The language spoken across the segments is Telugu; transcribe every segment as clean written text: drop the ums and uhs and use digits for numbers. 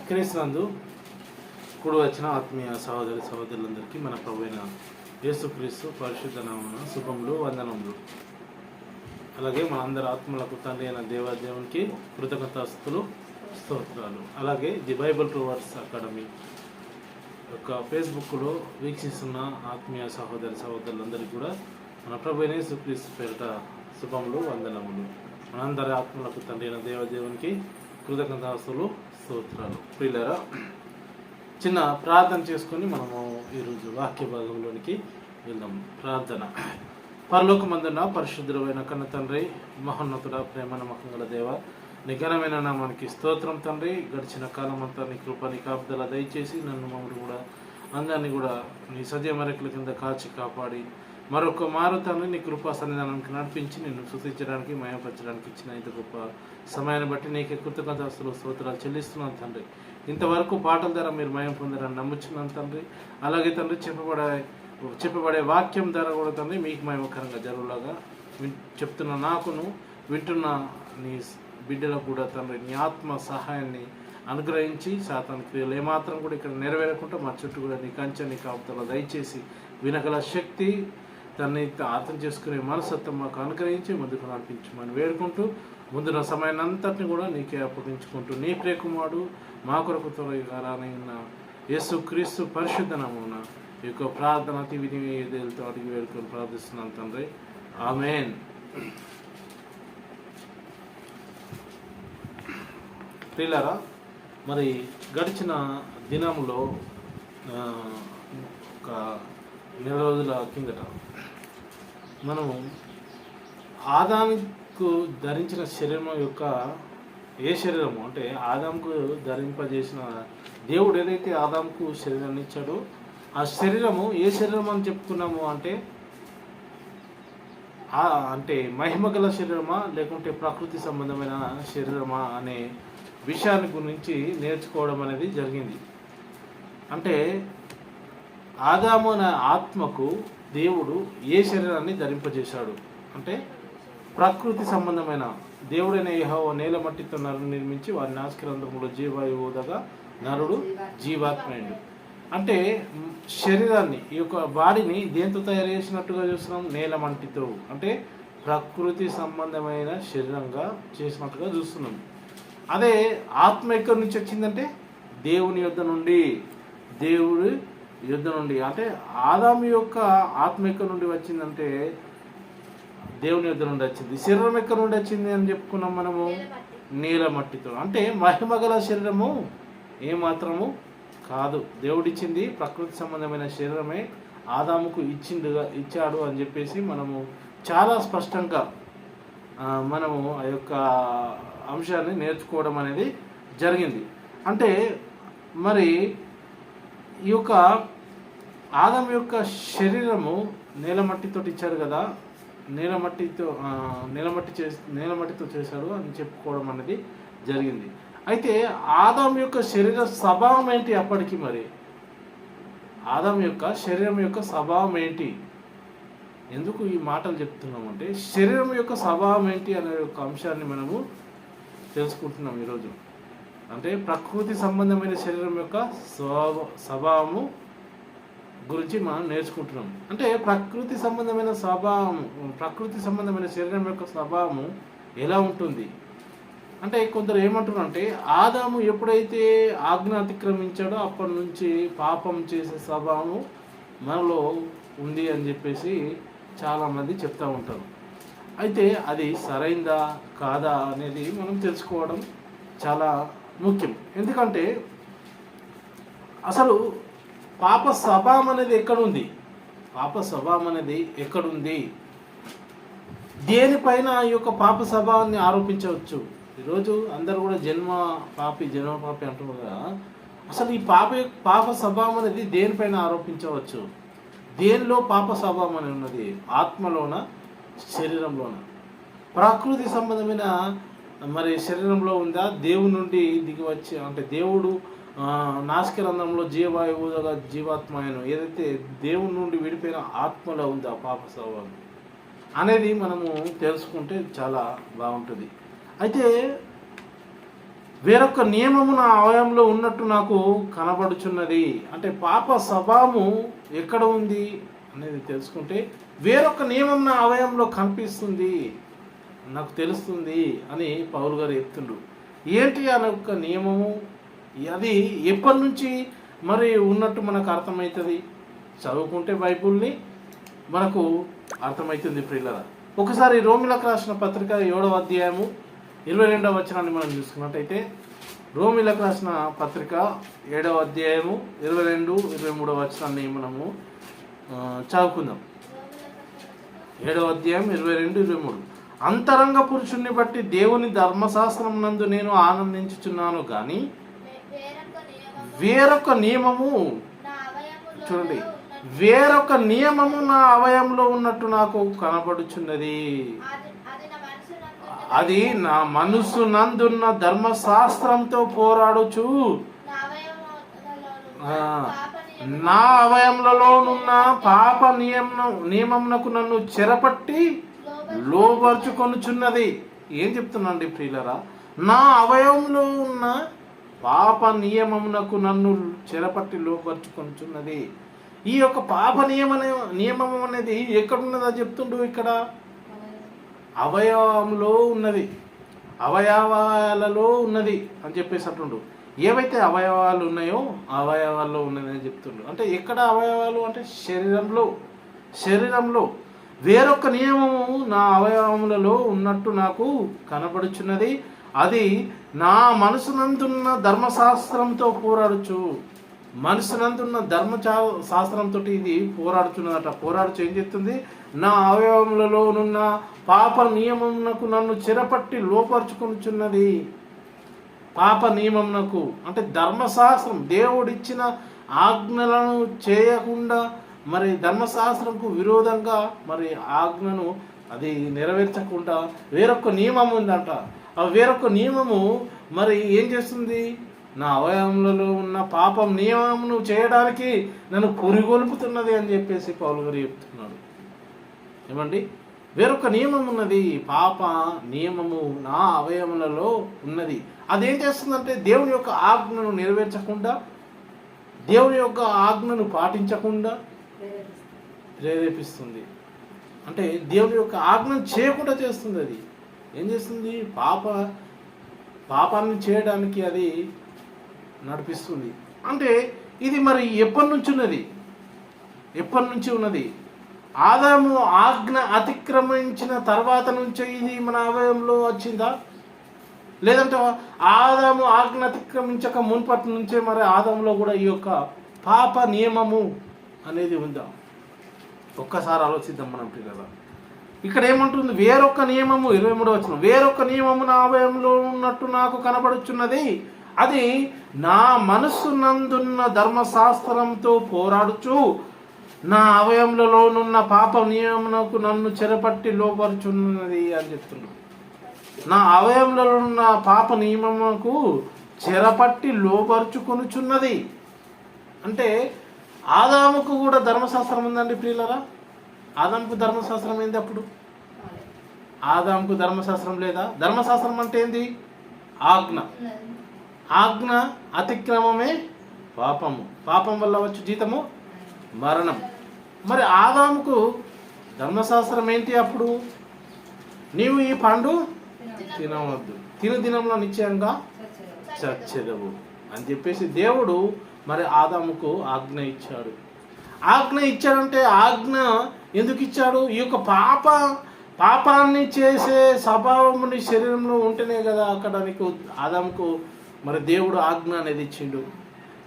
క్రీస్తునందు కూడి వచ్చిన ఆత్మీయ సహోదరులందరికీ మన ప్రభువైన యేసుక్రీస్తు పరిశుద్ధ నామమున శుభములు, వందనములు. అలాగే మన అందరి ఆత్మలకు తండ్రి అయిన దేవాదేవునికి కృతజ్ఞతాస్తుతులు, స్తోత్రాలు. అలాగే ది బైబిల్ ట్రూవర్స్ అకాడమీ యొక్క ఫేస్బుక్లో వీక్షిస్తున్న ఆత్మీయ సహోదరులందరికీ కూడా మన ప్రభువైన యేసుక్రీస్తు పేరిట శుభములు, వందనములు. మనందరి ఆత్మలకు తండ్రి అయిన దేవదేవునికి కృతజ్ఞతాస్తుతులు, స్తోత్రాలు. ప్రియులారా, చిన్న ప్రార్థన చేసుకొని మనము ఈరోజు వాక్య భాగంలోనికి వెళ్దాం. ప్రార్థన. పరలోకమందున్న పరిశుద్ధుడైన కన్న తండ్రి, మహోన్నతుడ, ప్రేమ నమ్మకం గల దేవ, నిఘనమైన నామానికి స్తోత్రం తండ్రి. గడిచిన కాలం అంతా నీ కృప, నీ కాపుదల దయచేసి నన్ను మమ్మల్ని కూడా అందరినీ కూడా నీ సజీవ రెక్కల కింద కాచి కాపాడి మరొక మారు తండ్రి నీ కృపా సన్నిధానానికి నడిపించి నిన్ను స్తుతించడానికి, మయపరచడానికి ఇచ్చిన ఇంత గొప్ప సమయాన్ని బట్టి నీకే కృతజ్ఞతాస్తులు, స్తోత్రాలు చెల్లిస్తున్నాను తండ్రి. ఇంతవరకు పాటల ద్వారా మీరు మయం పొందారని నమ్ముచున్నాను తండ్రి. అలాగే తండ్రి చెప్పబడే వాక్యం ద్వారా కూడా తండ్రి మీకు మయమకరంగా జరుగులాగా చెప్తున్న నాకును వింటున్న నీ బిడ్డలకు కూడా తండ్రి నీ ఆత్మ సహాయాన్ని అనుగ్రహించి సాతాను క్రియలు ఏమాత్రం కూడా ఇక్కడ నెరవేరకుండా మా చుట్టూ కూడా నీ కంచె, నీ కాపుదల దయచేసి వినగల శక్తి, దాన్ని అర్థం చేసుకునే మనసత్వం మాకు అనుగ్రహించి ముందుకు నడిపించమని వేడుకుంటూ ముందున్న సమయాన్ని అంతటిని కూడా నీకే అప్పగించుకుంటూ నీ ప్రియకుమారుడు మా కొరకు త్వరగా రానైన యేసుక్రీస్తు పరిశుద్ధ నామమున ఈ యొక్క ప్రార్థన విధితో అడిగి వేడుకొని ప్రార్థిస్తున్నాను తండ్రి. ఆమేన్. ప్రియులారా, మరి గడిచిన దినంలో ఒక నెల రోజుల కిందట మనము ఆదాముకు ధరించిన శరీరం యొక్క ఏ శరీరము అంటే ఆదాముకు ధరింపజేసిన దేవుడు ఏదైతే ఆదాముకు శరీరాన్ని ఇచ్చాడో ఆ శరీరము ఏ శరీరం అని చెప్తున్నాము అంటే మహిమగల శరీరమా లేకుంటే ప్రకృతి సంబంధమైన శరీరమా అనే విషయాన్ని గురించి నేర్చుకోవడం అనేది జరిగింది. అంటే ఆదాము అనే ఆత్మకు దేవుడు ఏ శరీరాన్ని ధరింపజేశాడు అంటే ప్రకృతి సంబంధమైన దేవుడైన యెహోవా నేల మట్టితో నరుని నిర్మించి వారి నాసికారంధ్రములో జీవాయువుదగా నరుడు జీవాత్మయుడు. అంటే శరీరాన్ని, ఈ యొక్క బాడీని దేంతో తయారు చేసినట్టుగా చూస్తున్నాం? నేల మట్టితో, అంటే ప్రకృతి సంబంధమైన శరీరంగా చేసినట్టుగా చూస్తున్నాం. అదే ఆత్మ ఎక్కడి నుంచి వచ్చిందంటే దేవుని యొద్ద నుండి, దేవుడి యుద్ధ నుండి. అంటే ఆదాము యొక్క ఆత్మ ఎక్కడి నుండి వచ్చిందంటే దేవుని యుద్ధ నుండి వచ్చింది. శరీరం ఎక్కడి నుండి వచ్చింది అని చెప్పుకున్నాం మనము? నీల మట్టితో. అంటే మహిమగల శరీరము ఏమాత్రము కాదు. దేవుడిచ్చింది ప్రకృతి సంబంధమైన శరీరమే ఆదాముకు ఇచ్చాడు అని చెప్పేసి మనము చాలా స్పష్టంగా మనము ఆ యొక్క అంశాన్ని నేర్చుకోవడం అనేది జరిగింది. అంటే మరి ఈ యొక్క ఆదాము యొక్క శరీరము నేలమట్టితో ఇచ్చాడు కదా, నేలమట్టితో చేశాడు అని చెప్పుకోవడం అనేది జరిగింది. అయితే ఆదాము యొక్క శరీర స్వభావం ఏంటి అప్పటికి? మరి ఆదాము యొక్క శరీరం యొక్క స్వభావం ఏంటి? ఎందుకు ఈ మాటలు చెప్తున్నామంటే శరీరం యొక్క స్వభావం ఏంటి అనే ఒక అంశాన్ని మనము తెలుసుకుంటున్నాం ఈరోజు. అంటే ప్రకృతి సంబంధమైన శరీరం యొక్క స్వభావము గురించి మనం నేర్చుకుంటున్నాం. అంటే ప్రకృతి సంబంధమైన శరీరం యొక్క స్వభావము ఎలా ఉంటుంది అంటే కొందరు ఏమంటున్నారంటే ఆదాము ఎప్పుడైతే ఆజ్ఞ అతిక్రమించాడో అప్పటి నుంచి పాపం చేసే స్వభావము మనలో ఉంది అని చెప్పేసి చాలామంది చెప్తూ ఉంటారు. అయితే అది సరైందా కాదా అనేది మనం తెలుసుకోవడం చాలా ముఖ్యం. ఎందుకంటే అసలు పాప స్వభావం అనేది ఎక్కడుంది? దేనిపైన ఈ యొక్క పాప స్వభావాన్ని ఆరోపించవచ్చు? ఈరోజు అందరూ కూడా జన్మ పాపి అంటున్నారు కదా. అసలు ఈ పాప స్వభావం అనేది దేనిపైన ఆరోపించవచ్చు? దేనిలో పాప స్వభావం అనేది ఉన్నది? ఆత్మలోన, శరీరంలోన? ప్రకృతి సంబంధమైన మరి శరీరంలో ఉందా? దేవుడి నుండి దిగి వచ్చి, అంటే దేవుడు నాసికారంధ్రంలో జీవాయువుగా జీవాత్మయను ఏదైతే దేవుడి నుండి విడిపోయిన ఆత్మలో ఉందా పాప స్వభావం అనేది మనము తెలుసుకుంటే చాలా బాగుంటుంది. అయితే వేరొక నియమము నా అవయంలో ఉన్నట్టు నాకు కనబడుచున్నది. అంటే పాప స్వభావము ఎక్కడ ఉంది అనేది తెలుసుకుంటే వేరొక నియమం నా అవయంలో కనిపిస్తుంది, నాకు తెలుస్తుంది అని పౌలు గారు చెప్తుండ్రు. ఏంటి అనే ఒక నియమము? అది ఎప్పటి నుంచి మరి ఉన్నట్టు మనకు అర్థమవుతుంది? చదువుకుంటే బైబుల్ని మనకు అర్థమవుతుంది ప్రియులారా. ఒకసారి రోమిలకు రాసిన పత్రిక 7వ అధ్యాయము 22వ వచనాన్ని మనం చూసుకున్నట్టయితే, రోమిలకు రాసిన పత్రిక 7వ అధ్యాయము 22, 23వ వచనాన్ని మనము చదువుకుందాం. 7వ అధ్యాయం 22, 23. అంతరంగ పురుషుణ్ణి బట్టి దేవుని ధర్మశాస్త్రం నందు నేను ఆనందించుచున్నాను గాని వేరొక నియమము, చూడండి, వేరొక నియమము నా అవయంలో ఉన్నట్టు నాకు కనబడుచున్నది. అది నా మనసు నందున్న ధర్మశాస్త్రంతో పోరాడుచు నా అవయములలోనున్న పాప నియమమునకు నన్ను చెరపట్టి లోబర్చుకొనుచున్నది. ఏం చెప్తున్నాండి ప్రియులరా? నా అవయవంలో ఉన్న పాప నియమమునకు నన్ను చెరపట్టి లోబర్చుకొనుచున్నది. ఈ యొక్క పాప నియమం అనేది ఎక్కడున్నదో చెప్తుండు. ఇక్కడ అవయవంలో ఉన్నది, అవయవాలలో ఉన్నది అని చెప్పేసి అంటుండు. ఏవైతే అవయవాలు ఉన్నాయో అవయవాల్లో ఉన్నది అని చెప్తుండు. అంటే ఎక్కడ అవయవాలు అంటే శరీరంలో వేరొక నియమము నా అవయవములలో ఉన్నట్టు నాకు కనబడుచున్నది. అది నా మనసునందున్న ధర్మశాస్త్రంతో పోరాడుచు, మనసునందున్న శాస్త్రంతో ఇది పోరాడుచున్నదట. పోరాడుచు ఏం చెప్తుంది? నా అవయవములలోనున్న పాప నియమమునకు నన్ను చెరపట్టి లోపరుచుకొనుచున్నది. పాప నియమమునకు అంటే ధర్మశాస్త్రం, దేవుడిచ్చిన ఆజ్ఞలను చేయకుండా మరి ధర్మశాస్త్రంకు విరోధంగా మరి ఆజ్ఞను అది నెరవేర్చకుండా వేరొక నియమం ఉందంట. ఆ వేరొక నియమము మరి ఏం చేస్తుంది? నా అవయవములలో ఉన్న పాపం నియమమును చేయడానికి నన్ను పురిగొల్పుతున్నది అని చెప్పేసి పౌలు గారు చెప్తున్నాడు. ఏమండి? వేరొక నియమం ఉన్నది, పాప నియమము నా అవయవములలో ఉన్నది. అదేం చేస్తుందంటే దేవుని యొక్క ఆజ్ఞను నెరవేర్చకుండా, దేవుని యొక్క ఆజ్ఞను పాటించకుండా ప్రేరేపిస్తుంది. అంటే దేవుని యొక్క ఆజ్ఞను చేయకుండా చేస్తుంది. అది ఏం చేస్తుంది? పాపాన్ని చేయడానికి అది నడిపిస్తుంది. అంటే ఇది మరి ఎప్పటి నుంచి ఉన్నది? ఆదాము ఆజ్ఞ అతిక్రమించిన తర్వాత నుంచే ఇది మన అవయంలో వచ్చిందా? లేదంటే ఆదాము ఆజ్ఞ అతిక్రమించక మున్పటి నుంచే మరి ఆదాములో కూడా ఈ యొక్క పాప నియమము అనేది ఉందా? ఒక్కసారి ఆలోచిద్దాం మనం పిల్లల. ఇక్కడ ఏమంటుంది? వేరొక నియమము, 23వ వచనం, వేరొక నియమము నా అవయంలో ఉన్నట్టు నాకు కనబడుచున్నది. అది నా మనస్సు నందున్న ధర్మశాస్త్రంతో పోరాడుచు నా అవయములలోనున్న పాప నియమమునకు నన్ను చెరపట్టి లోపరుచున్నది అని చెప్తున్నాడు. నా అవయములలో ఉన్న పాప నియమమునకు చెరపట్టి లోపరుచుకొనుచున్నది. అంటే ఆదాముకు కూడా ధర్మశాస్త్రం ఉందండి ప్రియులరా. ఆదాముకు ధర్మశాస్త్రం ఏంది? అప్పుడు ఆదాముకు ధర్మశాస్త్రం లేదా? ధర్మశాస్త్రం అంటే ఏంది? ఆజ్ఞ అతిక్రమమే పాపము, పాపం వల్ల వచ్చే జీతము మరణం. మరి ఆదాముకు ధర్మశాస్త్రం ఏంటి? అప్పుడు నీవు ఈ పండు తినవద్దు, తిను దినంలో నిశ్చయంగా చచ్చెదవు అని చెప్పేసి దేవుడు మరి ఆదాముకు ఆజ్ఞ ఇచ్చాడు. ఆజ్ఞ ఇచ్చాడంటే ఆజ్ఞ ఎందుకు ఇచ్చాడు? ఈ యొక్క పాపాన్ని చేసే స్వభావముని శరీరంలో ఉంటేనే కదా అక్కడ నీకు ఆదాముకు మరి దేవుడు ఆజ్ఞ అనేది ఇచ్చిండు.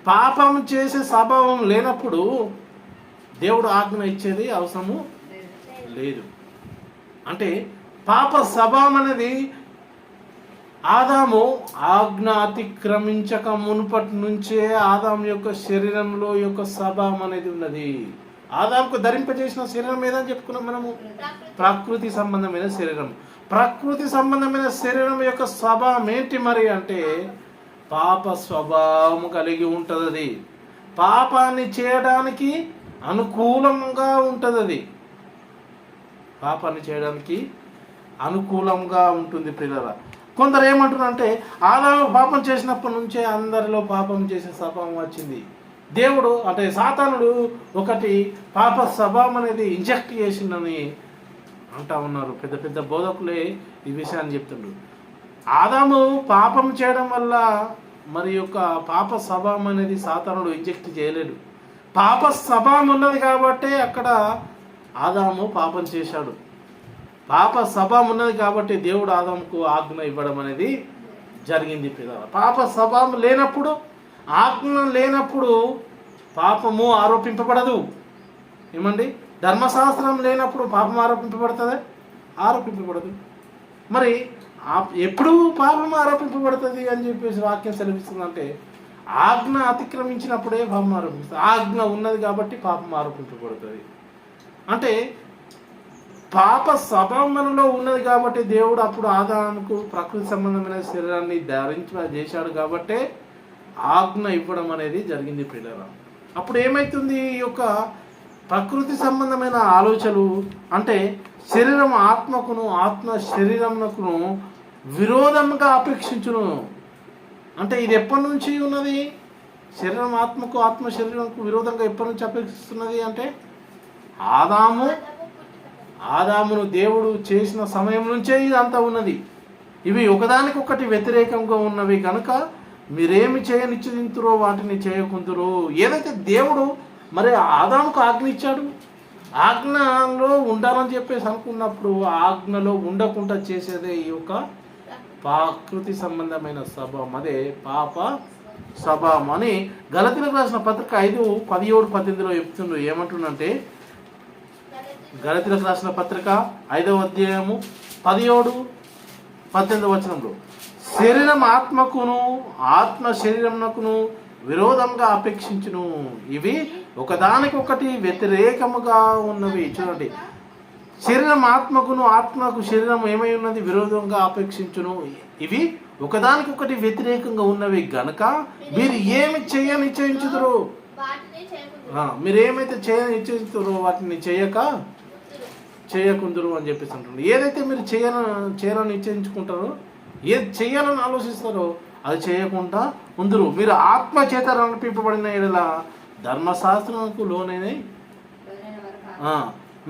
పాపం చేసే స్వభావం లేనప్పుడు దేవుడు ఆజ్ఞ ఇచ్చేది అవసరము లేదు. అంటే పాప స్వభావం అనేది ఆదాము ఆజ్ఞ అతిక్రమించక మునుపటి నుంచే ఆదాము యొక్క శరీరంలో యొక్క స్వభావం అనేది ఉన్నది. ఆదాముకు ధరింపజేసిన శరీరం ఏదని చెప్పుకున్నాం మనము? ప్రకృతి సంబంధమైన శరీరం. ప్రకృతి సంబంధమైన శరీరం యొక్క స్వభావం ఏంటి మరి అంటే పాప స్వభావం కలిగి ఉంటుంది. అది పాపాన్ని చేయడానికి అనుకూలంగా ఉంటుంది. అది పాపాన్ని చేయడానికి అనుకూలంగా ఉంటుంది పిల్లల. కొందరు ఏమంటున్నారంటే ఆదాము పాపం చేసినప్పటి నుంచే అందరిలో పాపం చేసే స్వభావం వచ్చింది. దేవుడు అంటే సాతానుడు ఒకటి పాప స్వభావం అనేది ఇంజెక్ట్ చేసిందని అంటా ఉన్నారు. పెద్ద పెద్ద బోధకులే ఈ విషయాన్ని చెప్తుండ్రు. ఆదాము పాపం చేయడం వల్ల మరి యొక్క పాప స్వభావం అనేది సాతానుడు ఇంజెక్ట్ చేయలేడు. పాప స్వభావం ఉన్నది కాబట్టి అక్కడ ఆదాము పాపం చేశాడు. పాప స్వభావం ఉన్నది కాబట్టి దేవుడు ఆదాముకు ఆజ్ఞ ఇవ్వడం అనేది జరిగింది. పిల్లల పాప స్వభావం లేనప్పుడు, ఆజ్ఞ లేనప్పుడు పాపము ఆరోపింపబడదు. ఏమండి, ధర్మశాస్త్రం లేనప్పుడు పాపం ఆరోపింపబడుతుందా? ఆరోపింపబడదు. మరి ఎప్పుడు పాపం ఆరోపింపబడుతుంది అని చెప్పేసి వాక్యం సెలవిస్తుందంటే ఆజ్ఞ అతిక్రమించినప్పుడే పాపం ఆరోపిస్తుంది. ఆజ్ఞ ఉన్నది కాబట్టి పాపం ఆరోపింపబడుతుంది. అంటే పాప స్వభావంలో ఉన్నది కాబట్టి దేవుడు అప్పుడు ఆదాముకు ప్రకృతి సంబంధమైన శరీరాన్ని చేశాడు కాబట్టి ఆజ్ఞ ఇవ్వడం అనేది జరిగింది. పిల్లల అప్పుడు ఏమవుతుంది? ఈ యొక్క ప్రకృతి సంబంధమైన ఆలోచనలు అంటే శరీరం ఆత్మకును, ఆత్మ శరీరమునకును విరోధంగా అపేక్షించును. అంటే ఇది ఎప్పటి నుంచి ఉన్నది? శరీరం ఆత్మకు, ఆత్మ శరీరంకు విరోధంగా ఎప్పటి నుంచి అపేక్షిస్తున్నది అంటే ఆదామును దేవుడు చేసిన సమయం నుంచే ఇదంతా ఉన్నది. ఇవి ఒకదానికొకటి వ్యతిరేకంగా ఉన్నవి కనుక మీరేమి చేయనిచ్చింతురో వాటిని చేయకుందురో. ఏదైతే దేవుడు మరి ఆదాముకు ఆజ్ఞ ఇచ్చాడు, ఆజ్ఞలో ఉండాలని చెప్పేసి అనుకున్నప్పుడు ఆజ్ఞలో ఉండకుండా చేసేదే ఈ యొక్క ప్రకృతి సంబంధమైన స్వభావం, అదే పాప స్వభావం అని గలతీలకు రాసిన పత్రిక 5:17-18 చెప్తుండ్రు. ఏమంటుందంటే గలతీలకు రాసిన పత్రిక 5వ అధ్యాయము 17-18 వచనంలో శరీరం ఆత్మకును, ఆత్మ శరీరమునకును విరోధంగా అపేక్షించును. ఇవి ఒకదానికొకటి వ్యతిరేకముగా ఉన్నవి. చూడండి, శరీరం ఆత్మకును, ఆత్మకు శరీరం ఏమై ఉన్నది? విరోధంగా అపేక్షించును. ఇవి ఒకదానికొకటి వ్యతిరేకంగా ఉన్నవి గనక మీరు ఏమి నిశ్చయించుదురు, మీరేమైతే నిశ్చయిస్తారో వాటిని చేయకుందరు అని చెప్పేసి అంటుంది. ఏదైతే మీరు చేయాలని నిశ్చయించుకుంటారో, ఏది చేయాలని ఆలోచిస్తారో అది చేయకుండా ఉందరు. మీరు ఆత్మ చేత నడిపింపబడిన ఎడల ధర్మశాస్త్రంకు లోనైన,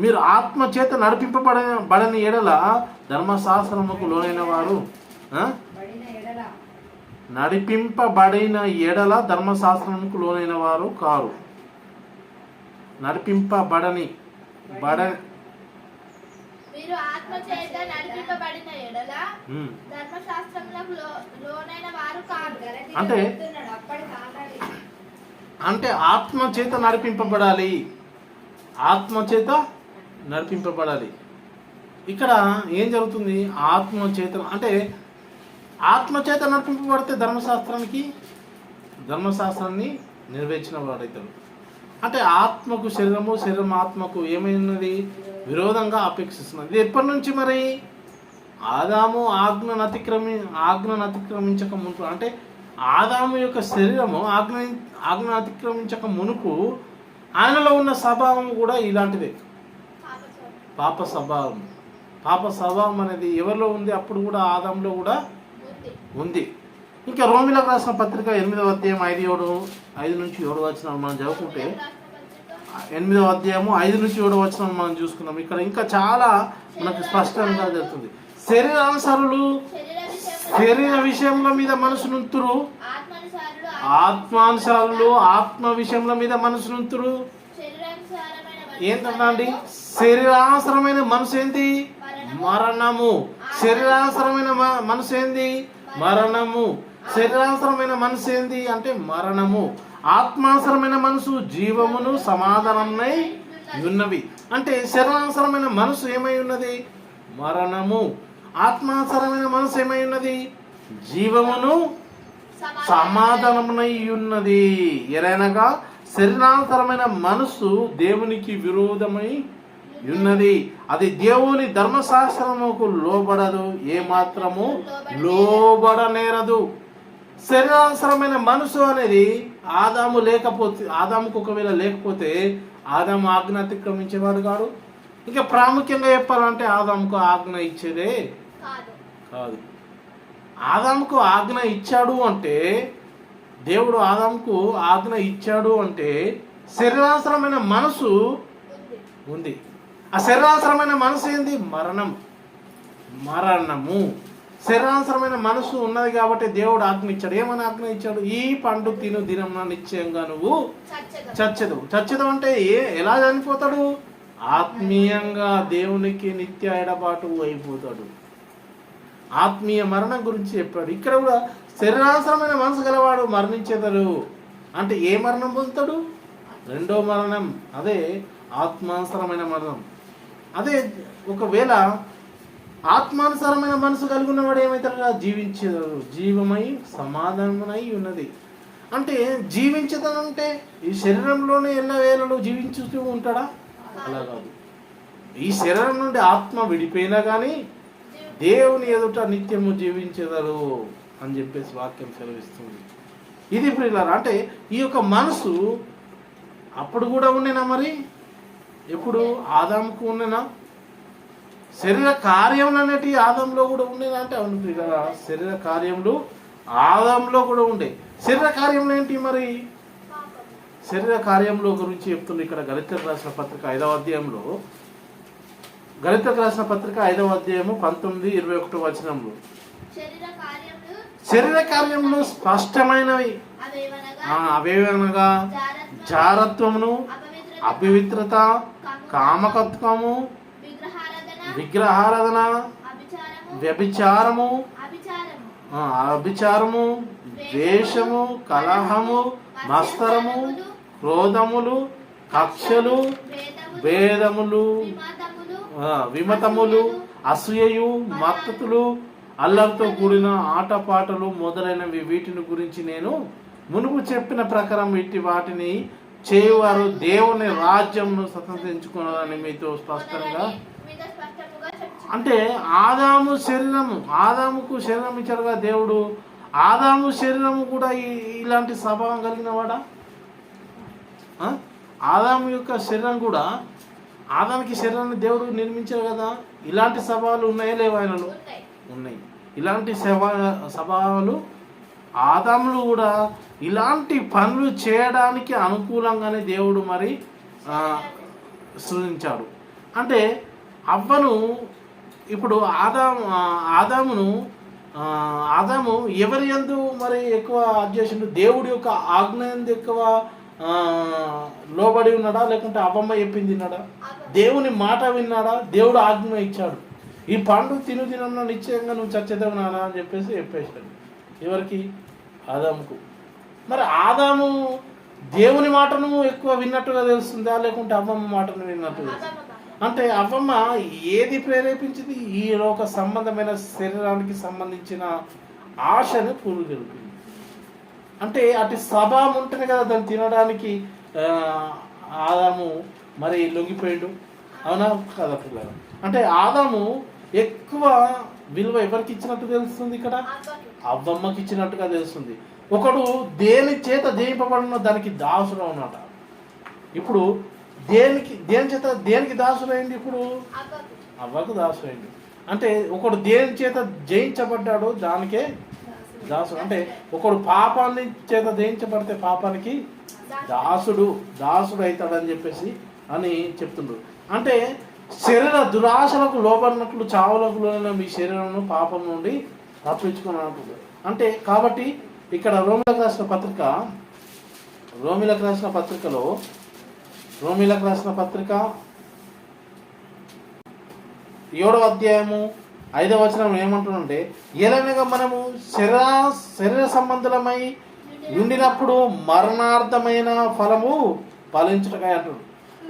మీరు ఆత్మ చేత నడిపింపబడని ఎడల ధర్మశాస్త్రముకు లోనైన వారు, నడిపింపబడిన ఎడల ధర్మశాస్త్రముకు లోనైన వారు కారు. నడిపింపబడని మీరు ఆత్మ చేత నడిపింపబడిన ఎడల ధర్మశాస్త్రములకు లోనైన వారు కారు. అంటే ఆత్మ చేత నడిపింపబడాలి, ఆత్మ చేత నడిపింపబడాలి. ఇక్కడ ఏం జరుగుతుంది? ఆత్మ చేత అంటే ఆత్మ చేత నడిపింపబడితే ధర్మశాస్త్రాన్ని నెరవేర్చిన వాడైతాడు. అంటే ఆత్మకు శరీరము, శరీరం ఆత్మకు ఏమైనది? విరోధంగా అపేక్షిస్తున్నది. ఇది ఎప్పటి నుంచి మరి? ఆదాము ఆజ్ఞను అతిక్రమించక మునుపు, అంటే ఆదాము యొక్క శరీరము ఆజ్ఞను అతిక్రమించక మునుపు ఆయనలో ఉన్న స్వభావం కూడా ఇలాంటిదే, పాప స్వభావం. పాప స్వభావం అనేది ఎవరిలో ఉంది? అప్పుడు కూడా ఆదాములో కూడా ఉంది. ఇంకా రోమిలకు రాసిన పత్రిక 8వ అధ్యాయం 5-7 వచనాలు మనం చదువుకుంటే, 8వ అధ్యాయము 5-7 వచనాలు మనం చూసుకున్నాం. ఇక్కడ ఇంకా చాలా మనకు స్పష్టంగా జరుగుతుంది. శరీర విషయంలో మీద మనసునుంతురు, ఆత్మానుసారులు ఆత్మ విషయంలో మీద మనసునుంతురు. ఏంటండి? శరీరానుసరమైన మనసు ఏంది? మరణము. శరీరానుసరమైన మనసు ఏంది? మరణము. శరీరానుసరమైన మనసు ఏంది అంటే మరణము. ఆత్మానుసరమైన మనసు జీవమును సమాధానమై ఉన్నవి. అంటే శరీరానుసరమైన మనసు ఏమై ఉన్నది? మరణము. ఆత్మానుసరమైన మనసు ఏమై ఉన్నది? జీవమును సమాధానమునై ఉన్నది. ఎరైనగా శరీరానుసరమైన మనసు దేవునికి విరోధమై ఉన్నది. అది దేవుని ధర్మశాస్త్రముకు లోబడదు, ఏమాత్రము లోబడనేరదు. శరీరానుసరమైన మనసు అనేది ఆదాముకు ఒకవేళ లేకపోతే ఆదాము ఆజ్ఞ అతిక్రమించేవాడు కాదు. ఇంకా ప్రాముఖ్యంగా చెప్పాలంటే ఆదాముకు ఆజ్ఞ ఇచ్చేదే కాదు. ఆదాముకు ఆజ్ఞ ఇచ్చాడు అంటే, దేవుడు ఆదాముకు ఆజ్ఞ ఇచ్చాడు అంటే శరీరావసరమైన మనసు ఉంది. ఆ శరీరావసరమైన మనసు ఏంది? మరణము. శరీరావసరమైన మనసు ఉన్నది కాబట్టి దేవుడు ఆజ్ఞ ఇచ్చాడు. ఏమని ఆజ్ఞ ఇచ్చాడు? ఈ పండు తిను దినం నిశ్చయంగా నువ్వు చచ్చెదవు. అంటే ఎలా చనిపోతాడు? ఆత్మీయంగా దేవునికి నిత్య ఎడబాటు అయిపోతాడు. ఆత్మీయ మరణం గురించి చెప్పాడు. ఇక్కడ కూడా శరీరావసరమైన మనసు గలవాడు మరణించేతాడు. అంటే ఏ మరణం పొందుతాడు? రెండో మరణం, అదే ఆత్మానుసరమైన మరణం. అదే ఒకవేళ ఆత్మానుసారమైన మనసు కలిగి ఉన్నవాడు ఏమవుతాడు? జీవించేదాడు. జీవమై సమాధానమై ఉన్నది. అంటే జీవించదనంటే ఈ శరీరంలోనే ఎల్లవేళలు జీవించుతూ ఉంటాడా? అలా కాదు. ఈ శరీరం నుండి ఆత్మ విడిపోయినా కానీ దేవుని ఎదుట నిత్యము జీవించేదాడు అని చెప్పేసి వాక్యం సెలవిస్తుంది. ఇది ప్రియులారా, అంటే ఈ యొక్క మనసు అప్పుడు కూడా ఉండేనా? మరి ఎప్పుడు? ఆదాముకు ఉండేనా? శరీర కార్యములు అనేటివి ఆదంలో కూడా ఉండేనా అంటే అవును ప్రియులారా, శరీర కార్యములు ఆదంలో కూడా ఉండే. శరీర కార్యములు ఏంటి మరి? శరీర కార్యముల గురించి చెప్తుంది ఇక్కడ గళితీయులకు రాసిన పత్రిక 5వ అధ్యాయంలో. గళితీయులకు రాసిన పత్రిక 5వ అధ్యాయము 19-21 వచనంలో శరీర కార్యములు స్పష్టమైనవి. అవేవనగా జారత్వమును, అపవిత్రత, కామకత్వము, విగ్రహారాధన, వ్యభిచారము, ద్వేషము, కలహము, మత్సరము, క్రోధములు, కక్షలు, భేదములు, విమతములు, అసూయయు, మత్తతులు, అల్లరితో కూడిన ఆటపాటలు మొదలైనవి. వీటిని గురించి నేను మునుపు చెప్పిన ప్రకారం వాటిని చేయువారు దేవుని రాజ్యంను స్వతంత్రించుకున్నారని మీతో స్పష్టంగా. అంటే ఆదాముకు శరీరం ఇచ్చారుగా దేవుడు. ఆదాము శరీరము కూడా ఇలాంటి స్వభావం కలిగిన వాడా? ఆదాము యొక్క శరీరం కూడా, ఆదాముకి శరీరాన్ని దేవుడు నిర్మించారు కదా. ఇలాంటి స్వభావాలు ఉన్నాయా లేవా? ఆయనలో ఉన్నాయి. ఇలాంటి స్వభావాలు ఆదాములు కూడా ఇలాంటి పనులు చేయడానికి అనుకూలంగానే దేవుడు మరి సృజించాడు. అంటే అవ్వను ఇప్పుడు ఆదాము ఎవరి యందు మరి ఎక్కువ చేసిండు? దేవుడి యొక్క ఆజ్ఞ యందు ఎక్కువ లోబడి ఉన్నాడా, లేకుంటే అవ్వమ్మ చెప్పింది విన్నాడా? దేవుని మాట విన్నాడా? దేవుడు ఆజ్ఞ ఇచ్చాడు, ఈ పండు తినన్నా నిశ్చయంగా నువ్వు చచ్చేదావు నానా అని చెప్పేసాడు. ఎవరికి? ఆదాముకు. మరి ఆదాము దేవుని మాటను ఎక్కువ విన్నట్టుగా తెలుస్తుందా, లేకుంటే అవ్వమ్మ మాటను విన్నట్టుగా? అంటే అవ్వమ్మ ఏది ప్రేరేపించింది? ఈ లోక సంబంధమైన శరీరానికి సంబంధించిన ఆశను పూర్వగలిపింది. అంటే అటు స్వభావం ఉంటేనే కదా దాన్ని తినడానికి ఆదాము మరి లొంగిపోయాడు. అవునా కదా పిల్లలు? అంటే ఆదాము ఎక్కువ విలువ ఎవరికి ఇచ్చినట్టు తెలుస్తుంది? ఇక్కడ అవ్వమ్మకి ఇచ్చినట్టుగా తెలుస్తుంది. ఒకడు దేని చేత జయింపబడిన దానికి దాసుడు అన్నమాట. ఇప్పుడు దేనికి దాసుడైంది? ఇప్పుడు అవ్వకు దాసుడైంది. అంటే ఒకడు దేని చేత జయించబడ్డాడో దానికే దాసుడు. అంటే ఒకడు పాపాన్ని చేత జయించబడితే పాపానికి దాసుడు అవుతాడని చెప్పేసి అని చెప్తుండ్రు. అంటే శరీర దురాశలకు లోబడినట్లు చావులకు లోన మీ శరీరం పాపం నుండి తప్పించుకున్నట్టు. అంటే కాబట్టి ఇక్కడ రోమిలకు రాసిన పత్రిక 7వ అధ్యాయము 5వ వచనం ఏమంటుందంటే, ఎలాగనగా మనము శరీర సంబంధమై ఉండినప్పుడు మరణార్థమైన ఫలము ఫలించుటకాయ అంటాడు.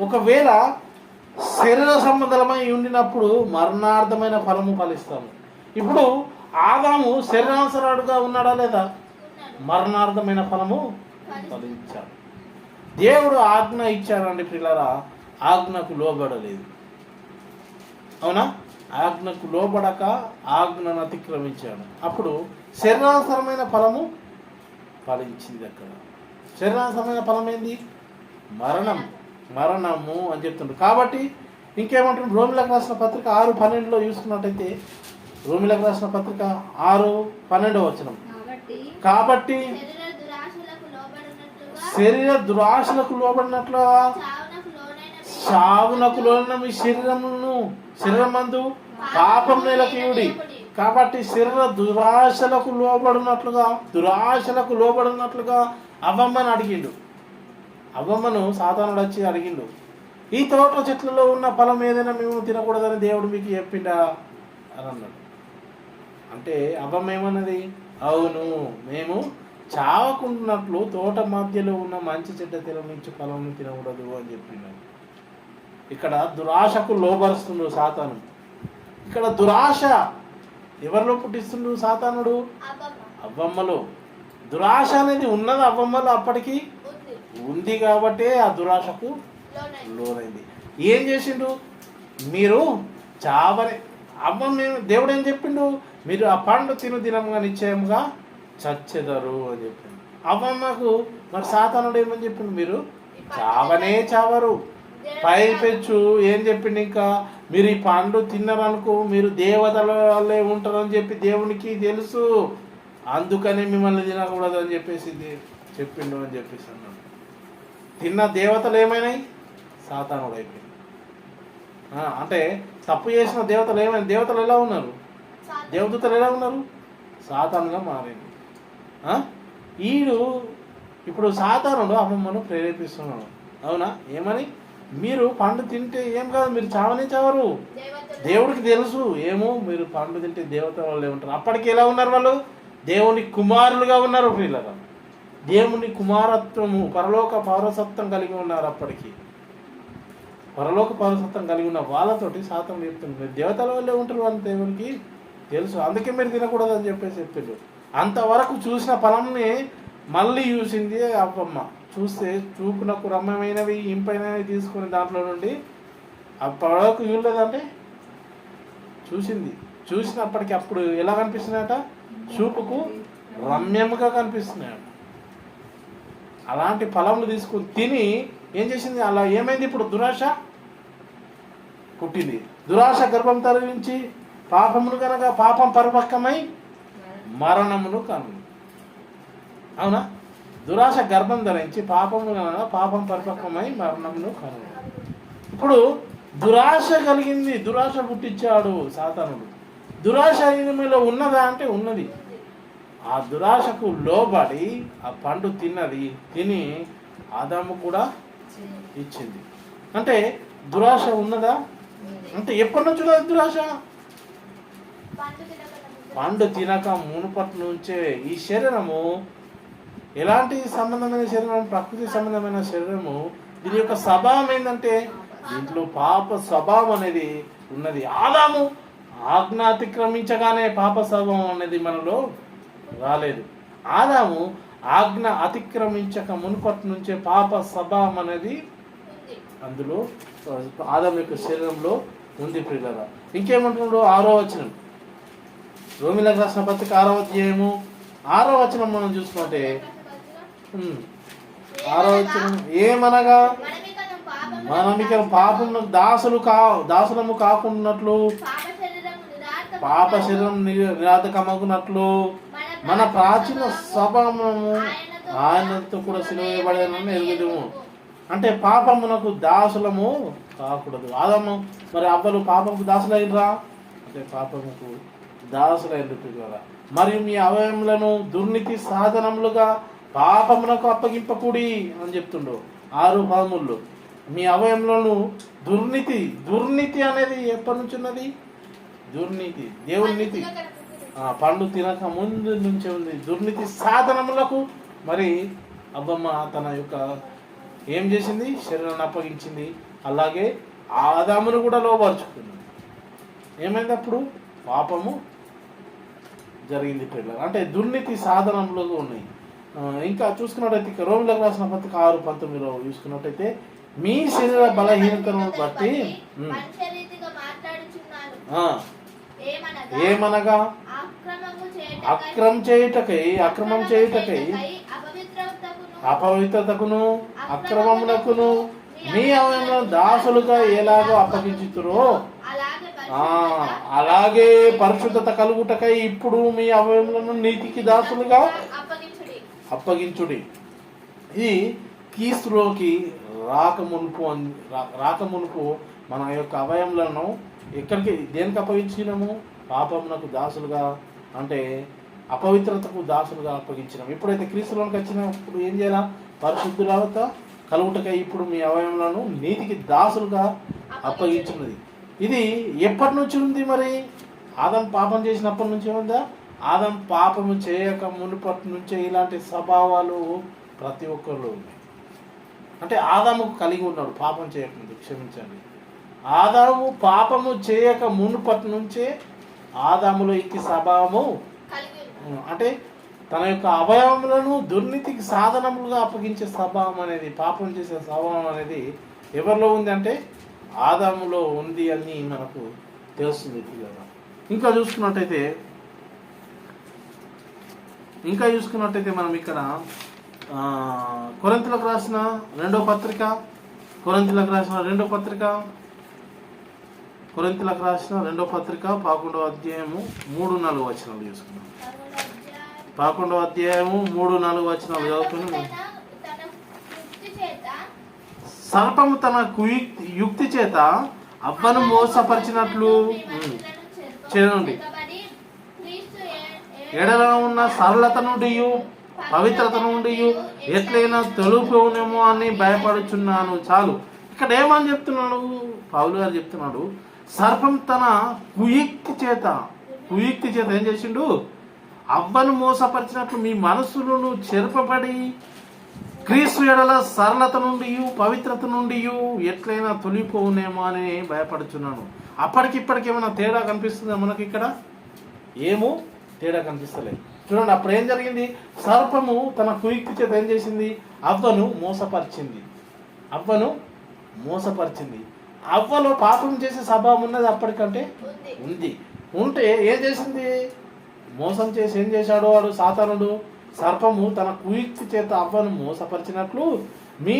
ఒకవేళ శరీర సంబంధమై ఉండినప్పుడు మరణార్థమైన ఫలము ఫలిస్తాము. ఇప్పుడు ఆదాము శరీరానుసరుడుగా ఉన్నాడా లేదా? మరణార్థమైన ఫలము ఫలించాడు. దేవుడు ఆజ్ఞ ఇచ్చారండి పిల్లరా, ఆజ్ఞకు లోబడలేదు. అవునా? ఆజ్ఞకు లోబడక ఆజ్ఞను అతిక్రమించాడు. అప్పుడు శరీరానుసరమైన ఫలము ఫలించింది. అక్కడ శరీరానుసరమైన ఫలం ఏంది? మరణము అని చెప్తుండ్రు. కాబట్టి ఇంకేమంటున్నారు? రోమిలకు రాసిన పత్రిక 6:12 చూసుకున్నట్టయితే రోమిలకు రాసిన పత్రిక 6:12 కాబట్టి శరీర దురాశలకు లోబడినట్లుగా చావునకు లోన మీ శరీరమందు పాపం నెలకీయుడి. కాబట్టి శరీర దురాశలకు లోబడినట్లుగా అవ్వమ్మని అడిగిండు. అవ్వమ్మను సాతానుడు వచ్చి అడిగిండు, ఈ తోట చెట్లలో ఉన్న ఫలం ఏదైనా మేము తినకూడదని దేవుడు మీకు చెప్పిండా అని అన్నాడు. అంటే అవ్వమ్మ ఏమన్నది, అవును మేము చావకుంటున్నట్లు తోట మధ్యలో ఉన్న మంచి చెడ్డ తినమించి ఫలం తినకూడదు అని చెప్పిండు. ఇక్కడ దురాశకు లోబరుస్తుండు సాతాను. ఇక్కడ దురాశ ఎవరిలో పుట్టిస్తుండు సాతానుడు? అవ్వమ్మలో. దురాశ అనేది ఉన్నది అవ్వమ్మలో, అప్పటికి ఉంది కాబట్టి ఆ దురాశకు లోనైంది. ఏం చేసిండు, మీరు చావని దేవుడు ఏం చెప్పిండు, మీరు ఆ పండు తినముగా నిశ్చయముగా చచ్చెదరు అని చెప్పిండు. అవ్వమ్మకు మరి సాతానుడు ఏమని చెప్పిండు, మీరు చావనే చావరు. పైపెచ్చు ఏం చెప్పిండు, ఇంకా మీరు ఈ పండు తిన్నారనుకో మీరు దేవతల వల్లే ఉంటారని చెప్పి దేవునికి తెలుసు, అందుకని మిమ్మల్ని తినకూడదు అని చెప్పేసి చెప్పిండు అని చెప్పేసి అన్నాడు. తిన్న దేవతలు ఏమైనాయి? సాతానుడు అయిపోయింది. అంటే తప్పు చేసిన దేవతలు ఏమైనా? దేవతలు ఎలా ఉన్నారు? దేవదూతలు ఎలా ఉన్నారు? సాతానుగా మారింది. ఈడు ఇప్పుడు సాతానుడు అమ్మమ్మను ప్రేరేపిస్తున్నాడు. అవునా? ఏమని? మీరు పండు తింటే ఏం కాదు, మీరు చావనే చావరు. దేవుడికి తెలుసు ఏమో మీరు పండు తింటే దేవత వాళ్ళే ఉంటారు. అప్పటికి ఎలా ఉన్నారు వాళ్ళు? దేవుని కుమారులుగా ఉన్నారు. వీళ్ళగా దేవుని కుమారత్వము, పరలోక పౌరసత్వం కలిగి ఉన్నారు. అప్పటికి పరలోక పౌరసత్వం కలిగి ఉన్న వాళ్ళతోటి సాతాను చెప్తుంది, మీరు దేవతల వల్లే ఉంటారు అని దేవునికి తెలుసు, అందుకే మీరు తినకూడదు అని చెప్పేసి చెప్పిండు. అంతవరకు చూసిన ఫలంని మళ్ళీ చూసింది అవ్వమ్మ. చూస్తే చూపునకు రమ్యమైనవి ఇంపైనవి తీసుకుని దాంట్లో నుండి అప్పటివరకు చూడలేదంటే చూసింది. చూసినప్పటికీ అప్పుడు ఎలా కనిపిస్తున్నాయట? చూపుకు రమ్యముగా కనిపిస్తున్నాయట. అలాంటి ఫలములు తీసుకుని తిని ఏం చేసింది? అలా ఏమైంది? ఇప్పుడు దురాశ పుట్టింది. దురాశ గర్భం తరలించి పాపమును కనుక పాపం పరిపక్వమై మరణమును కను. అవునా? దురాశ గర్భం ధరించి పాపమును కనుక పాపం పరిపక్వమై మరణమును కను. ఇప్పుడు దురాశ కలిగింది, దురాశ పుట్టించాడు సాతానుడు. దురాశ ఈమెలో ఉన్నదా అంటే ఉన్నది. ఆ దురాశకు లోబడి ఆ పండు తిని ఆదాము కూడా ఇచ్చింది. అంటే దురాశ ఉన్నదా అంటే ఎప్పటి నుంచి ఉన్నది దురాశ? పండు తినక మునుపటి నుంచే. ఈ శరీరము ఎలాంటి సంబంధమైన శరీరం? ప్రకృతి సంబంధమైన శరీరము. దీని యొక్క స్వభావం ఏంటంటే దీంట్లో పాప స్వభావం అనేది ఉన్నది. ఆదాము ఆజ్ఞ అతిక్రమించగానే పాప స్వభావం అనేది మనలో రాలేదు. ఆదాము ఆజ్ఞ అతిక్రమించక మునుపటి నుంచే పాప స్వభావం అనేది అందులో ఆదాము యొక్క శరీరంలో ఉంది. ప్రియులారా, ఇంకేమంటున్నాడు? 6వ వచనం, రోమిలకు రాసిన పత్రిక 6వ అధ్యాయము 6వ వచనం మనం చూసుకుంటే 6వ వచనం, ఏమనగా మనమిక పాపము దాసులము కాకున్నట్లు పాప శరీరం నిరాధకమగునట్లు మన ప్రాచీన స్వభావము ఆయనతో కూడా సిలువబడేనని ఎరుగుదుము. అంటే పాపమునకు దాసులము కాకూడదు. ఆదాము మరి అవ్వలు పాపముకు దాసులైనరా అంటే పాపముకు దాసులైన ద్వారా మరియు మీ అవయములను దుర్నీతి సాధనములుగా పాపమునకు అప్పగింపకూడి అని చెప్తుండు 6:13. మీ అవయములను దుర్నీతి అనేది ఎప్పటి నుంచి ఉన్నది? దుర్నీతి దేవుని నీతి పండు తినక ముందు నుంచే ఉంది. దుర్నీతి సాధనములకు మరి అవ్వమ్మ తన యొక్క ఏం చేసింది? శరీరాన్ని అప్పగించింది. అలాగే ఆదామును కూడా లోపరుచుకుంది. ఏమైంది? అప్పుడు పాపము జరిగింది పిల్లలు. అంటే దుర్నీతి సాధనములు ఉన్నాయి. ఇంకా చూసుకున్నట్టయితే రోమిలకు రాసిన పత్రిక 6:19 చూసుకున్నట్టయితే మీ శరీర బలహీనతను బట్టి ఏమనగా అక్రమం చేయుటకై అపవిత్రతకును అక్రమమునకును మీ అవయములను దాసులుగా ఎలాగో అప్పగించుతురో అలాగే పరిశుద్ధత కలుగుటకై ఇప్పుడు మీ అవయములను నీతికి దాసులుగా అప్పగించుడి. ఇది క్రీస్తులోకి రాకమునుపు మన యొక్క అవయములను ఎక్కడికి దేనికి అప్పగించినాము? పాపమునకు దాసులుగా, అంటే అపవిత్రతకు దాసులుగా అప్పగించినాం. ఎప్పుడైతే క్రీస్తులోకి వచ్చినప్పుడు ఏం చేయాలా? పరిశుద్ధులత కలుగుటకై ఇప్పుడు మీ అవయములను నీతికి దాసులుగా అప్పగించున్నది. ఇది ఎప్పటి నుంచి ఉంది? మరి ఆదం పాపం చేసినప్పటి నుంచి ఉందా? ఆదం పాపము చేయక మునుపటి నుంచే ఇలాంటి స్వభావాలు ప్రతి ఒక్కరిలో ఉన్నాయి. అంటే ఆదాము కలిగి ఉన్నాడు పాపం చేయకముందు, క్షమించండి, ఆదాము పాపము చేయక మునుపటి నుంచే ఆదాములో ఈ స్వభావము, అంటే తన యొక్క అవయవములను దుర్నీతికి సాధనములుగా అప్పగించే స్వభావం అనేది, పాపం చేసే స్వభావం అనేది ఎవరిలో ఉంది అంటే ఆదాములో ఉంది అని మనకు తెలుస్తుంది కదా. ఇంకా చూసుకున్నట్టయితే మనం ఇక్కడ కొరింథీయులకు రాసిన రెండో పత్రిక 11వ అధ్యాయము 3-4 వచనాలు చూసుకున్నాం. 11వ అధ్యాయము 3-4 వచనాలు చదువుకుని, సర్పము తన యుక్తి చేత అవ్వను మోసపరిచినట్లు చేయండి, ఎడల ఉన్న సరళత నుండి పవిత్రత నుండి ఎట్లయినా తొలుపునేమో అని భయపడుచున్నాను. చాలు. ఇక్కడ ఏమని చెప్తున్నాడు? పౌలు గారు చెప్తున్నాడు, సర్పం తన కుయుక్తి చేత ఏం చేసిండు? అవ్వను మోసపరిచినట్లు మీ మనసులను చెరపబడి క్రీస్తు ఎడల సరళత నుండి పవిత్రత నుండి ఎట్లయినా తొలిపోనేమో అని భయపడుచున్నాను. అప్పటికిప్పటికి ఏమైనా తేడా కనిపిస్తుందా మనకి? ఇక్కడ ఏమో తేడా కనిపిస్తలేదు. చూడండి, అప్పుడు ఏం జరిగింది? సర్పము తన కుయుక్తి చేత ఏం చేసింది? అవ్వను మోసపరిచింది. అవ్వలో పాపం చేసే స్వభావం ఉన్నది అప్పటికంటే ఉంటే ఏం చేసింది? మోసం చేసి ఏం చేశాడు వాడు? సాతానుడు, సర్పము తన కుయుక్తి చేత అవ్వను మోసపరిచినట్లు మీ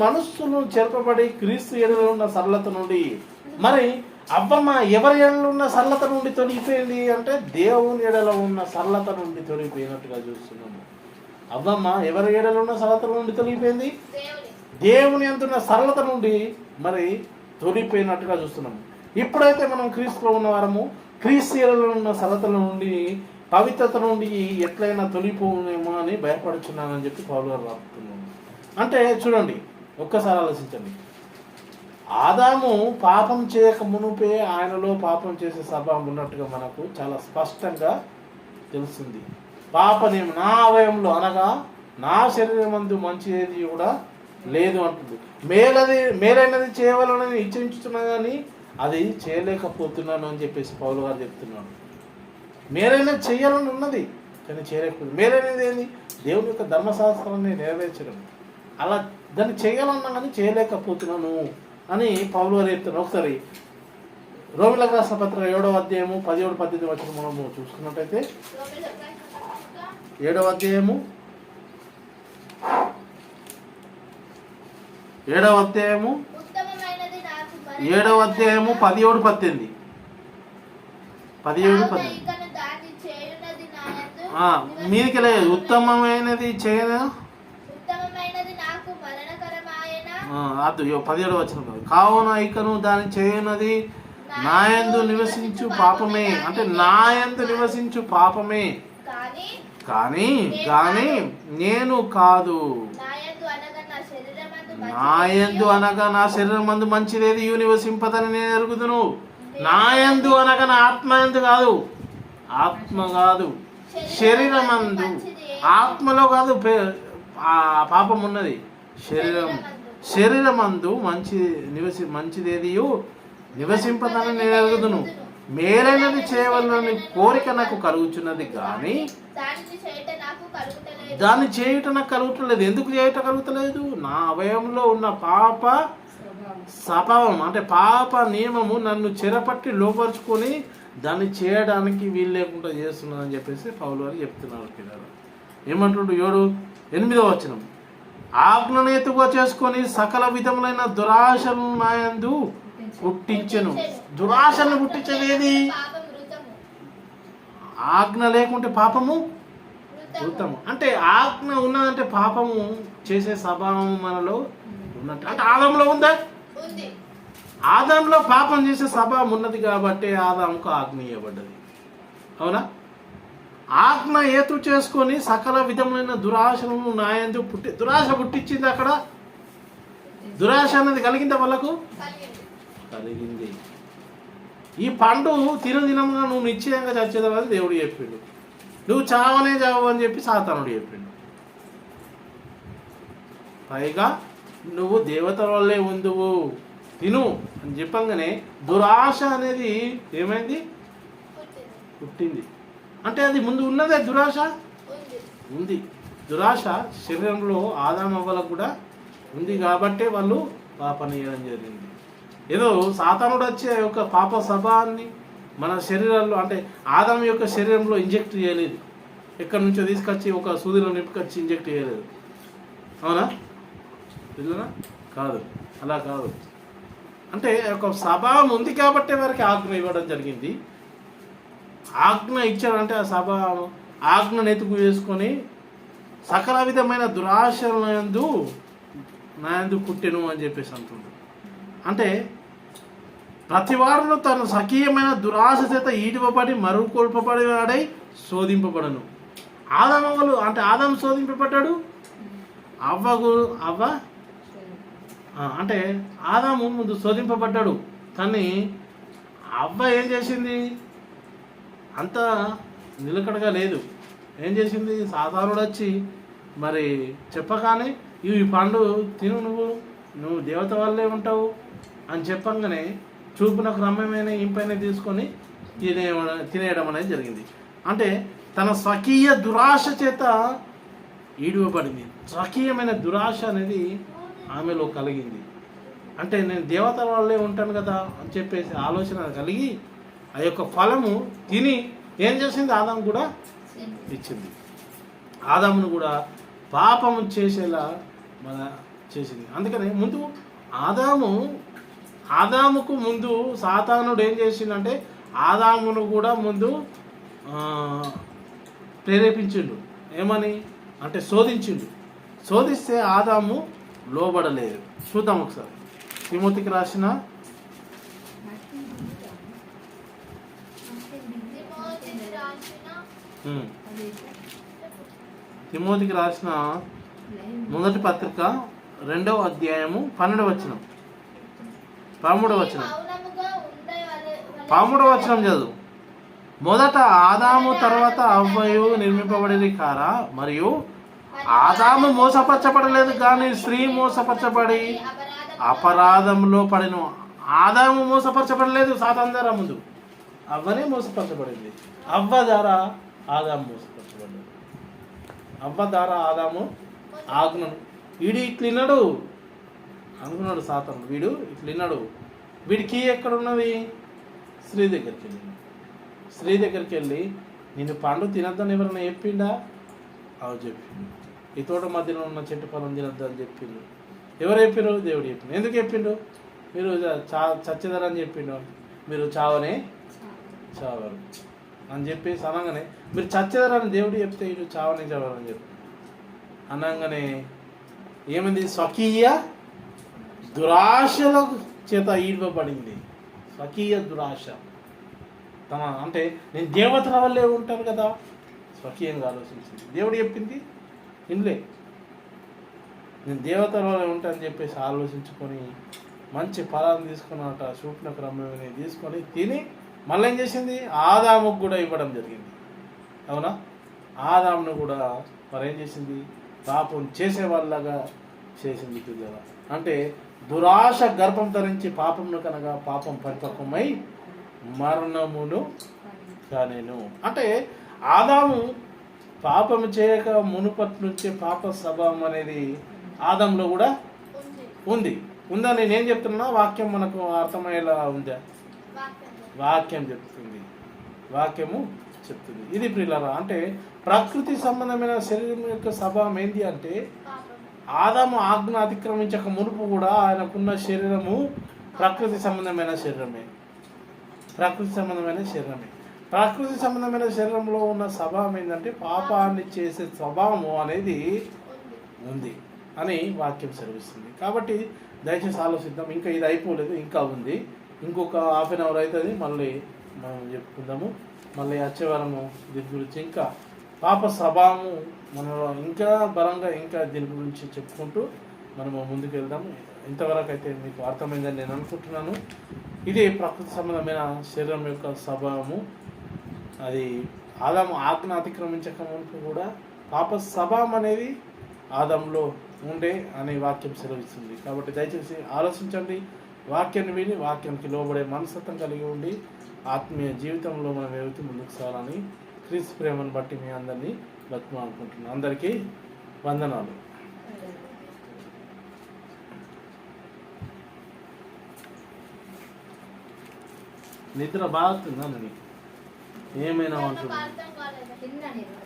మనస్సును చెరపబడి క్రీస్తు ఎడల ఉన్న సరళత నుండి. మరి అవ్వమ్మ ఎవరి ఎడలో ఉన్న సరళత నుండి తొలగిపోయింది అంటే దేవుని ఎడలో ఉన్న సరళత నుండి తొలగిపోయినట్టుగా చూస్తున్నాము. అవ్వమ్మ ఎవరి ఎడలో ఉన్న సరళత నుండి తొలగిపోయింది? దేవుని అంటున్న సరళత నుండి మరి తొలగిపోయినట్టుగా చూస్తున్నాము. ఇప్పుడైతే మనం క్రీస్తులో ఉన్న వారము క్రీస్తు ఎడలో ఉన్న సరళత నుండి పవిత్రత నుండి ఎట్లయినా తొలిపోనేమో అని భయపడుచున్నానని చెప్పి పౌలు గారు రాస్తున్నాను. అంటే చూడండి, ఒక్కసారి ఆలోచించండి. ఆదాము పాపం చేయక మునుపే ఆయనలో పాపం చేసే స్వభావం ఉన్నట్టుగా మనకు చాలా స్పష్టంగా తెలుస్తుంది. పాపనేమి నా అవయంలో అనగా నా శరీరమందు మంచి ఏది కూడా లేదు అంటుంది. మేలైనది చేయవాలని ఇచ్చించుతున్నా కానీ అది చేయలేకపోతున్నాను అని చెప్పేసి పౌలు గారు చెప్తున్నాడు. మేలైనది చేయాలని ఉన్నది కానీ చేయలేకపోతుంది. మేలైనది ఏంది? దేవుని యొక్క ధర్మశాస్త్రాన్ని నెరవేర్చడం. అలా దాన్ని చేయాలన్నా కానీ చేయలేకపోతున్నాను అని పౌలు గారు చెప్తున్నారు. ఒకసారి రోమిలకు రాసిన పత్రిక 7వ అధ్యాయము 17-18 వచనం మనము చూసుకున్నట్టయితే 7వ అధ్యాయము 17-18 మీదికి లేదు. ఉత్తమమైనది చేయను అది 17వ వచనం కావున ఇకను దాని చేయనది నాయందు నివసించు పాపమే, అంటే నాయందు నివసించు పాపమే కానీ నేను కాదు. నాయందు అనగా నా శరీరం మందు మంచిదేది నివసింపదని నేను ఎరుగుదును. నాయందు అనగా నా ఆత్మయందు కాదు, ఆత్మ కాదు, శరీరమందు. ఆత్మలో కాదు పాపం ఉన్నది, శరీరమందు మంచిదేది నివసింపదని నేను ఎరుగుదును. మేలైనది చేయవలనని కోరిక నాకు కలుగుచున్నది కానీ దాన్ని చేయుట నాకు కలుగుతలేదు. ఎందుకు చేయుట కలుగుతలేదు? నా అవయంలో ఉన్న పాప స్వభావం, అంటే పాప నియమము నన్ను చెరపట్టి లోపరుచుకొని దాన్ని చేయడానికి వీలు లేకుండా చేస్తున్నదని చెప్పేసి పౌలు గారు చెప్తున్నారు. పిల్లలు ఏమంటుండు? 8వ వచనం ఆజ్ఞనేతుగా చేసుకొని సకల విధములైన దురాశలను నాయందు పుట్టించెను. దురాశను పుట్టించేది పాపం మృతము. ఆజ్ఞ లేకుంటే పాపము మృతము. వృత్తము. అంటే ఆజ్ఞ ఉన్నదంటే పాపము చేసే స్వభావం మనలో ఉన్నట్టు. అంటే ఆదంలో ఉందా? ఉంది. ఆదంలో పాపం చేసే స్వభావం ఉన్నది కాబట్టి ఆదాముకు ఆజ్ఞ ఇవ్వబడ్డది. అవునా? ఆజ్ఞ ఏతు చేసుకొని సకల విధమైన దురాశలను నాయందు దురాశ పుట్టించింది. అక్కడ దురాశ అన్నది కలిగిందా వాళ్ళకు? కలిగింది. కలిగింది. ఈ పండు తినదినముగా నువ్వు నిశ్చయంగా చచ్చేదామని దేవుడు చెప్పిండు. నువ్వు చావనే చావు అని చెప్పి సాతానుడు చెప్పిండు. పైగా నువ్వు దేవతల వల్లే ఉందువు తిను అని చెప్పంగానే దురాశ అనేది ఏమైంది? పుట్టింది. పుట్టింది. అంటే అది ముందు ఉన్నదే దురాశ ఉంది. ఉంది. దురాశ శరీరంలో ఆదామవ్వలకు కూడా ఉంది కాబట్టే వాళ్ళు పాపం చేయడం జరిగింది. ఏదో సాతానుడు వచ్చే ఒక పాప స్వభావాన్ని మన శరీరంలో అంటే ఆదాం యొక్క శరీరంలో ఇంజెక్ట్ చేయలేదు. ఎక్కడి నుంచో తీసుకొచ్చి ఒక సూదిలో నింపుకొచ్చి ఇంజెక్ట్ చేయలేదు. అవునా? పిల్లనా? కాదు, అలా కాదు. అంటే ఒక స్వభావం ఉంది కాబట్టే వారికి ఆజ్ఞ ఇవ్వడం జరిగింది. ఆజ్ఞ ఇచ్చారంటే ఆ స్వభావం ఆజ్ఞను ఎతుకు వేసుకొని సకల విధమైన దురాశలందు నాయందు పుట్టెను అని చెప్పేసి అంటుంది. అంటే ప్రతివాడును తన సఖీయమైన దురాశ చేత ఈడివబడి మరుకొల్పబడి వాడై శోధింపబడను. ఆదామవ్వలు అంటే ఆదాం శోధింపబడ్డాడు. అవ్వ అంటే ఆదాము ముందు శోధింపబడ్డాడు. కానీ అవ్వ ఏం చేసింది? అంత నిలకడగా లేదు. ఏం చేసింది? సాతానుడు వచ్చి మరి చెప్పగానే ఈ పండు తిను, నువ్వు దేవత వల్లే ఉంటావు అని చెప్పంగానే చూపునకు రమ్యమైన ఇంపైన తీసుకొని తినేయడం అనేది జరిగింది. అంటే తన స్వకీయ దురాశ చేత ఈడివబడింది. స్వకీయమైన దురాశ అనేది ఆమెలో కలిగింది. అంటే నేను దేవతల వల్లే ఉంటాను కదా అని చెప్పేసి ఆలోచన కలిగి ఆ యొక్క ఫలము తిని ఏం చేసింది? ఆదాము కూడా ఇచ్చింది. ఆదామును కూడా పాపము చేసేలా మన చేసింది. అందుకని ముందు ఆదాముకు ముందు సాతానుడు ఏం చేసిందంటే ఆదామును కూడా ముందు ప్రేరేపించిండు. ఏమని అంటే శోధించిండు. శోధిస్తే ఆదాము లోబడలేదు. చూద్దాం ఒకసారి. తిమోతికి రాసిన తిమోతికి రాసిన మొదటి పత్రిక 2వ అధ్యాయము 12వ వచనం 13వ వచనం 13వ వచనం చదువు. మొదట ఆదాము తర్వాత అవ్వయు నిర్మింపబడేది కారా? మరియు ఆదాము మోసపరచబడలేదు కానీ స్త్రీ మోసపరచబడి అపరాధంలో పడిన. ఆదాము మోసపరచబడలేదు సాతాను ద్వారా, ముందు అవ్వనే మోసపరచబడింది. అవ్వ ద్వారా ఆదాము మోసపరచబడ్డాడు. అవ్వ ద్వారా ఆదాము ఆజ్ఞను వీడు ఇట్లిన్నాడు అనుకున్నాడు సాతాను. వీడు ఇట్లిన్నాడు. వీడికి ఎక్కడున్నది? స్త్రీ దగ్గరికి వెళ్ళింది. స్త్రీ దగ్గరికి వెళ్ళి నేను పండు తినద్దని ఎవరైనా చెప్పిండా? అవి చెప్పిండు. ఈ తోట మధ్యలో ఉన్న చెట్టు ఫలం తినద్దు అని చెప్పిండు. ఎవరు చెప్పారు? దేవుడు చెప్పిండు. ఎందుకు చెప్పిండు? మీరు చచ్చేదారని చెప్పిండు. మీరు చావనే చావరు అని చెప్పేసి అనగానే మీరు చచ్చేదారని దేవుడు చెప్తే వీడు చావనే చావరని చెప్పి అనగానే ఏమైంది? స్వకీయ దురాశల చేత ఈడ్వబడింది. స్వకీయ దురాశ. తన అంటే నేను దేవతల వల్లే ఉంటాను కదా, స్వకీయంగా ఆలోచించింది. దేవుడు చెప్పింది ఇందులే నేను దేవతల వల్లే ఉంటానని చెప్పేసి ఆలోచించుకొని మంచి ఫలాన్ని తీసుకున్నట చూపిన క్రమం తీసుకొని తిని మళ్ళీ ఏం చేసింది? ఆదాముకు కూడా ఇవ్వడం జరిగింది. అవునా? ఆదామును కూడా మరి ఏం చేసింది? పాపం చేసే వాళ్ళగా చేసింది పిల్లగా. అంటే దురాశ గర్భం ధరించి పాపమును కనుక పాపం పరిపక్వమై మరణమును కానేను. అంటే ఆదాము పాపము చేయక మునుపటి నుంచే పాప స్వభావం అనేది ఆదాంలో కూడా ఉందని నేనేం చెప్తున్నా? వాక్యం మనకు అర్థమయ్యేలా ఉందా? వాక్యం చెప్తుంది. వాక్యము చెప్తుంది. ఇది ప్రియులారా, అంటే ప్రకృతి సంబంధమైన శరీరం యొక్క స్వభావం ఏంటి అంటే ఆదాము ఆజ్ఞ అతిక్రమించక మునుపు కూడా ఆయనకున్న శరీరము ప్రకృతి సంబంధమైన శరీరమే. ప్రకృతి సంబంధమైన శరీరమే. ప్రకృతి సంబంధమైన శరీరంలో ఉన్న స్వభావం ఏంటంటే పాపాన్ని చేసే స్వభావం అనేది ఉంది అని వాక్యం సెలవిస్తుంది. కాబట్టి దయచేసి ఆలోచిద్దాం. ఇంకా ఇది అయిపోలేదు, ఇంకా ఉంది. ఇంకొక హాఫ్ అన్ అవర్ అవుతుంది, మళ్ళీ మనం చెప్పుకుందాము. మళ్ళీ వచ్చే వారము దీని గురించి ఇంకా పాప స్వభావము మనలో ఇంకా బలంగా ఇంకా దీని గురించి చెప్పుకుంటూ మనము ముందుకు వెళ్దాము. ఇంతవరకు అయితే మీకు అర్థమైందని నేను అనుకుంటున్నాను. ఇది ప్రకృతి సంబంధమైన శరీరం యొక్క స్వభావము. అది ఆదాము ఆజ్ఞ అతిక్రమించక మునుపు కూడా పాప స్వభావం అనేది ఆదంలో ఉండే అనే వాక్యం సెలవిస్తుంది. కాబట్టి దయచేసి ఆలోచించండి, వాక్యాన్ని విని వాక్యానికి లోబడే మనస్తత్వం కలిగి ఉండి ఆత్మీయ జీవితంలో మనం ఏవైతే ముందుకు సాగాలని క్రీస్తు ప్రేమను బట్టి మీ అందరినీ బతిమాలుకుంటున్నాను. అందరికీ వందనాలు. నిద్ర బాగుతుందా? ఏమైనా అంటున్నా అర్థం కాలేదు.